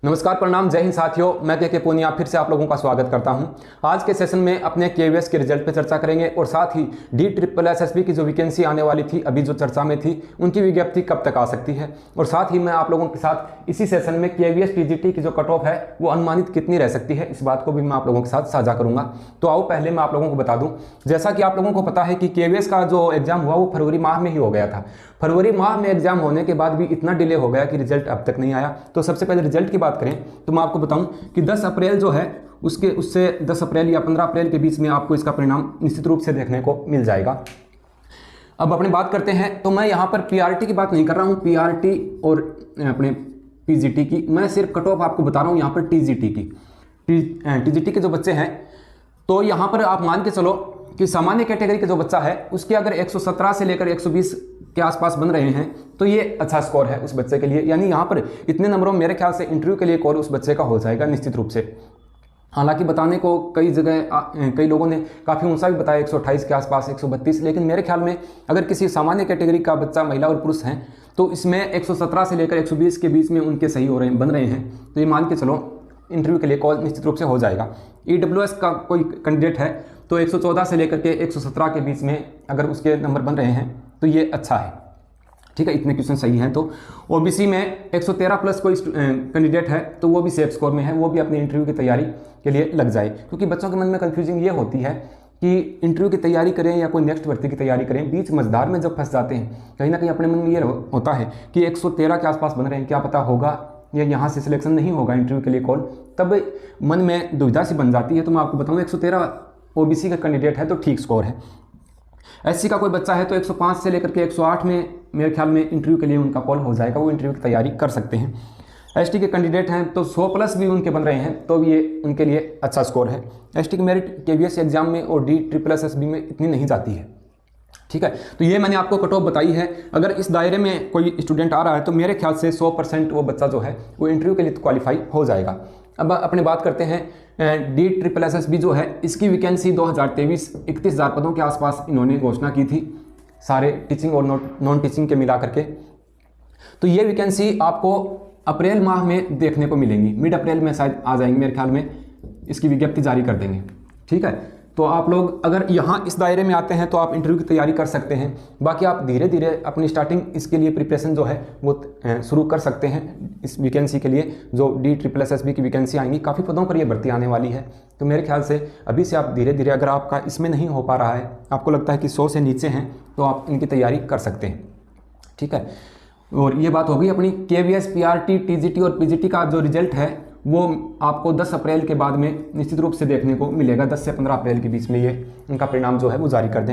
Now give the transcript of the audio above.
नमस्कार, प्रणाम, जय हिंद साथियों। मैं के पूनिया फिर से आप लोगों का स्वागत करता हूं। आज के सेशन में अपने केवीएस के रिजल्ट पे चर्चा करेंगे और साथ ही DSSS की जो वैकेंसी आने वाली थी, अभी जो चर्चा में थी, उनकी विज्ञप्ति कब तक आ सकती है। और साथ ही मैं आप लोगों के साथ इसी सेशन में केवीएस TGT की जो कट ऑफ है वो अनुमानित कितनी रह सकती है, इस बात को भी मैं आप लोगों के साथ साझा करूँगा। तो आओ पहले मैं आप लोगों को बता दूँ, जैसा कि आप लोगों को पता है कि केवीएस का जो एग्जाम हुआ वो फरवरी माह में ही हो गया था। फरवरी माह में एग्जाम होने के बाद भी इतना डिले हो गया कि रिजल्ट अब तक नहीं आया। तो सबसे पहले रिजल्ट की बात करें तो मैं आपको बताऊं कि 10 अप्रैल जो है उससे 10 अप्रैल या 15 अप्रैल के बीच में आपको इसका परिणाम निश्चित रूप से देखने को मिल जाएगा। अब अपने बात करते हैं तो मैं यहाँ पर PRT की बात नहीं कर रहा हूँ, PRT और अपने PGT की, मैं सिर्फ कट ऑफ आपको बता रहा हूँ यहाँ पर TGT की। TGT के जो बच्चे हैं तो यहाँ पर आप मान के चलो कि सामान्य कैटेगरी का जो बच्चा है उसके अगर 117 से लेकर 120 के आसपास बन रहे हैं तो ये अच्छा स्कोर है उस बच्चे के लिए। यानी यहाँ पर इतने नंबरों में मेरे ख्याल से इंटरव्यू के लिए कॉल उस बच्चे का हो जाएगा निश्चित रूप से। हालांकि बताने को कई जगह कई लोगों ने काफ़ी ऊंचा भी बताया 128 के आसपास, 132, लेकिन मेरे ख्याल में अगर किसी सामान्य कैटेगरी का बच्चा, महिला और पुरुष हैं, तो इसमें 117 से लेकर 120 के बीच में उनके सही हो रहे हैं, बन रहे हैं, तो ये मान के चलो इंटरव्यू के लिए कॉल निश्चित रूप से हो जाएगा। EWS का कोई कैंडिडेट है तो 114 से लेकर के 117 के बीच में अगर उसके नंबर बन रहे हैं तो ये अच्छा है, ठीक है, इतने क्वेश्चन सही हैं। तो OBC में 113 प्लस कोई कैंडिडेट है तो वो भी सेफ स्कोर में है, वो भी अपनी इंटरव्यू की तैयारी के लिए लग जाए। क्योंकि बच्चों के मन में कन्फ्यूजिंग ये होती है कि इंटरव्यू की तैयारी करें या कोई नेक्स्ट भर्ती की तैयारी करें, बीच मझधार में जब फंस जाते हैं कहीं ना कहीं अपने मन में ये होता है कि 113 के आसपास बन रहे हैं, क्या पता होगा या यहाँ से सिलेक्शन नहीं होगा इंटरव्यू के लिए कॉल, तब मन में दुविधा सी बन जाती है। तो मैं आपको बताऊँ 113 OBC का कैंडिडेट है तो ठीक स्कोर है। SC का कोई बच्चा है तो 105 से लेकर के 108 में मेरे ख्याल में इंटरव्यू के लिए उनका कॉल हो जाएगा, वो इंटरव्यू की तैयारी कर सकते हैं। ST के कैंडिडेट हैं तो 100 प्लस भी उनके बन रहे हैं तो ये उनके लिए अच्छा स्कोर है। ST की मेरिट KVS एग्जाम में और DSSS में इतनी नहीं जाती है, ठीक है। तो ये मैंने आपको कट ऑफ बताई है। अगर इस दायरे में कोई स्टूडेंट आ रहा है तो मेरे ख्याल से 100% वो बच्चा जो है वो इंटरव्यू के लिए क्वालिफाई हो जाएगा। अब अपने बात करते हैं DSSS भी जो है इसकी वैकेंसी 2023 31,000 पदों के आसपास इन्होंने घोषणा की थी, सारे टीचिंग और नॉन टीचिंग के मिला करके। तो ये वैकेंसी आपको अप्रैल माह में देखने को मिलेंगी, मिड अप्रैल में शायद आ जाएंगी, मेरे ख्याल में इसकी विज्ञप्ति जारी कर देंगे, ठीक है। तो आप लोग अगर यहाँ इस दायरे में आते हैं तो आप इंटरव्यू की तैयारी कर सकते हैं। बाकी आप धीरे धीरे अपनी स्टार्टिंग इसके लिए प्रिपरेशन जो है वो शुरू कर सकते हैं। इस वैकेंसी के लिए जो DSSS की वैकेंसी आएंगी, काफ़ी पदों पर ये भर्ती आने वाली है, तो मेरे ख्याल से अभी से आप धीरे धीरे, अगर आपका इसमें नहीं हो पा रहा है, आपको लगता है कि 100 से नीचे हैं, तो आप इनकी तैयारी कर सकते हैं, ठीक है। और ये बात होगी अपनी KVS, PRT, TGT और PGT का जो रिजल्ट है वो आपको 10 अप्रैल के बाद में निश्चित रूप से देखने को मिलेगा। 10 से 15 अप्रैल के बीच में ये इनका परिणाम जो है वो जारी कर देंगे।